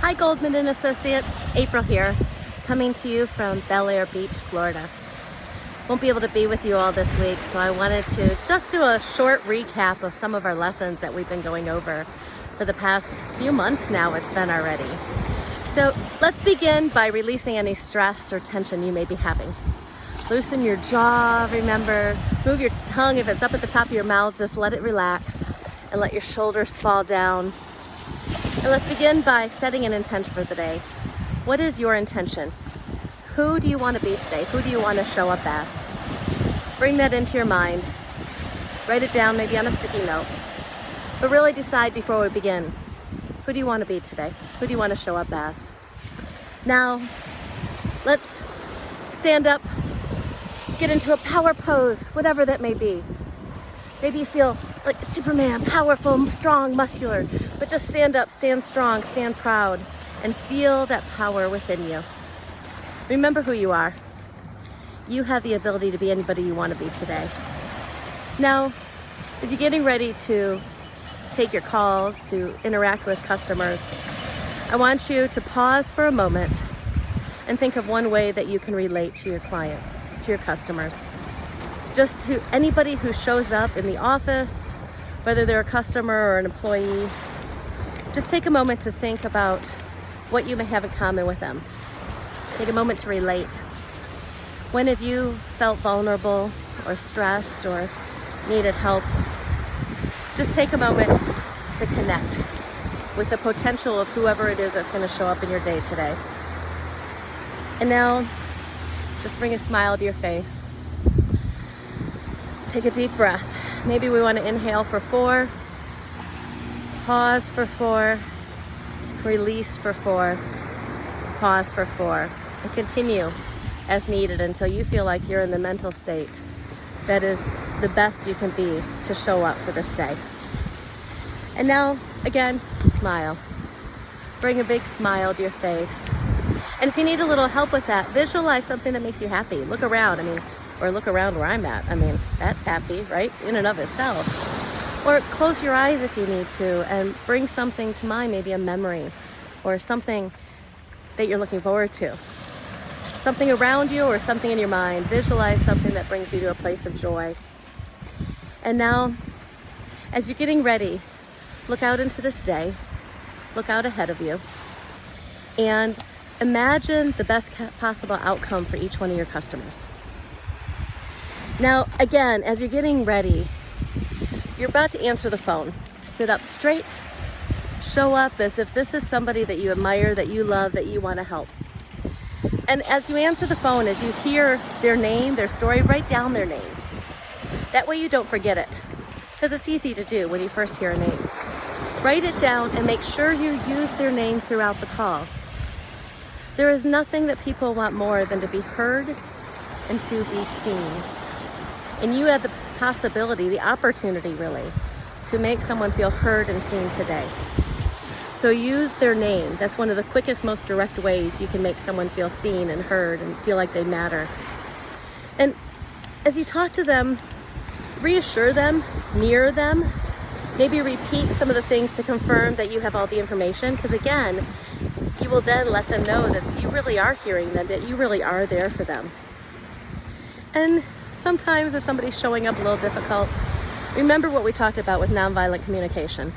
Hi Goldman and Associates, April here, coming to you from Bel Air Beach, Florida. Won't be able to be with you all this week, so I wanted to just do a short recap of some of our lessons that we've been going over for the past few months now it's been already. So let's begin by releasing any stress or tension you may be having. Loosen your jaw, remember, move your tongue if it's up at the top of your mouth, just let it relax and let your shoulders fall down. And let's begin by setting an intention for the day. What is your intention? Who do you want to be today? Who do you want to show up as? Bring that into your mind. Write it down, maybe on a sticky note. But really decide before we begin, who do you want to be today? Who do you want to show up as? Now, let's stand up, get into a power pose, whatever that may be. Maybe you feel like Superman, powerful, strong, muscular, but just stand up, stand strong, stand proud, and feel that power within you. Remember who you are. You have the ability to be anybody you want to be today. Now, as you're getting ready to take your calls, to interact with customers, I want you to pause for a moment and think of one way that you can relate to your clients, to your customers. Just to anybody who shows up in the office, whether they're a customer or an employee, just take a moment to think about what you may have in common with them. Take a moment to relate. When have you felt vulnerable or stressed or needed help? Just take a moment to connect with the potential of whoever it is that's going to show up in your day today. And now, just bring a smile to your face. Take a deep breath. Maybe we want to inhale for 4, pause for 4, release for 4, pause for 4, and continue as needed until you feel like you're in the mental state that is the best you can be to show up for this day. And now, again, smile. Bring a big smile to your face. And if you need a little help with that, visualize something that makes you happy. Look around, or look around where I'm at. That's happy, right? In and of itself. Or close your eyes if you need to and bring something to mind, maybe a memory or something that you're looking forward to. Something around you or something in your mind. Visualize something that brings you to a place of joy. And now, as you're getting ready, look out into this day. Look out ahead of you. And imagine the best possible outcome for each one of your customers. Now, again, as you're getting ready, you're about to answer the phone. Sit up straight. Show up as if this is somebody that you admire, that you love, that you want to help. And as you answer the phone, as you hear their name, their story, write down their name. That way you don't forget it, because it's easy to do when you first hear a name. Write it down and make sure you use their name throughout the call. There is nothing that people want more than to be heard and to be seen. And you have the possibility, the opportunity really, to make someone feel heard and seen today. So use their name. That's one of the quickest, most direct ways you can make someone feel seen and heard and feel like they matter. And as you talk to them, reassure them, mirror them, maybe repeat some of the things to confirm that you have all the information, because again, you will then let them know that you really are hearing them, that you really are there for them. And sometimes if somebody's showing up a little difficult, remember what we talked about with nonviolent communication.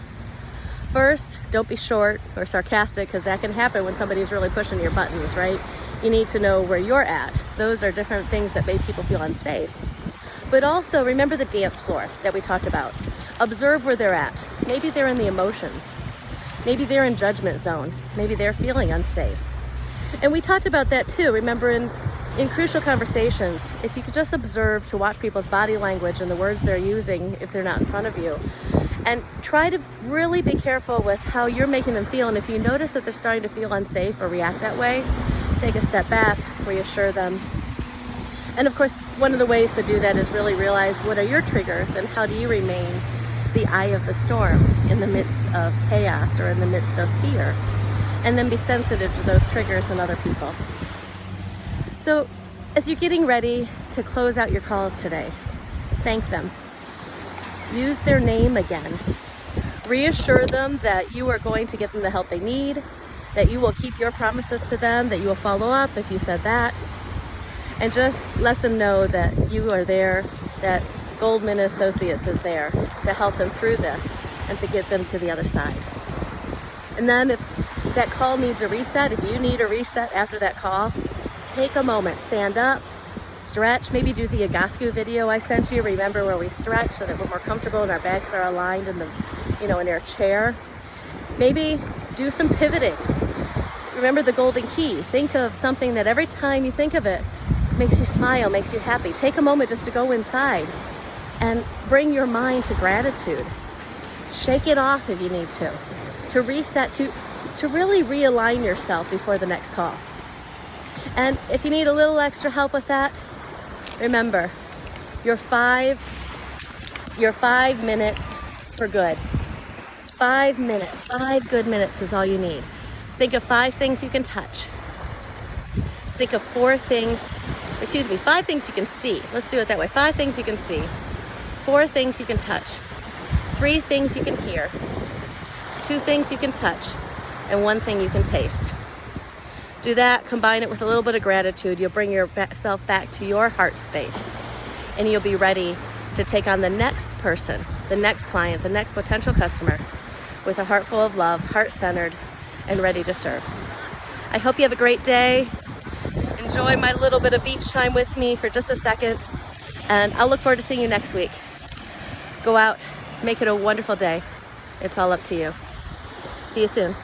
First, don't be short or sarcastic, because that can happen when somebody's really pushing your buttons, right? You need to know where you're at. Those are different things that make people feel unsafe. But also remember the dance floor that we talked about. Observe where they're at. Maybe they're in the emotions. Maybe they're in judgment zone. Maybe they're feeling unsafe. And we talked about that too. Remember in crucial conversations, if you could just observe to watch people's body language and the words they're using if they're not in front of you, and try to really be careful with how you're making them feel. And if you notice that they're starting to feel unsafe or react that way, take a step back, reassure them. And of course, one of the ways to do that is really realize what are your triggers and how do you remain the eye of the storm in the midst of chaos or in the midst of fear, and then be sensitive to those triggers in other people. So as you're getting ready to close out your calls today, thank them. Use their name again. Reassure them that you are going to get them the help they need, that you will keep your promises to them, that you will follow up if you said that, and just let them know that you are there, that Goldman Associates is there to help them through this and to get them to the other side. And then if that call needs a reset, if you need a reset after that call, take a moment, stand up, stretch, maybe do the Agascu video I sent you. Remember where we stretch so that we're more comfortable and our backs are aligned in the, in our chair. Maybe do some pivoting. Remember the golden key. Think of something that every time you think of it makes you smile, makes you happy. Take a moment just to go inside and bring your mind to gratitude. Shake it off if you need to reset, to really realign yourself before the next call. And if you need a little extra help with that, remember, your 5 minutes for good. 5 minutes, 5 good minutes is all you need. Think of 5 things you can touch. Think of 5 things you can see. Let's do it that way. 5 things you can see. 4 things you can touch. 3 things you can hear. 2 things you can touch. And 1 thing you can taste. Do that, combine it with a little bit of gratitude. You'll bring yourself back to your heart space. And you'll be ready to take on the next person, the next client, the next potential customer with a heart full of love, heart-centered, and ready to serve. I hope you have a great day. Enjoy my little bit of beach time with me for just a second. And I'll look forward to seeing you next week. Go out, make it a wonderful day. It's all up to you. See you soon.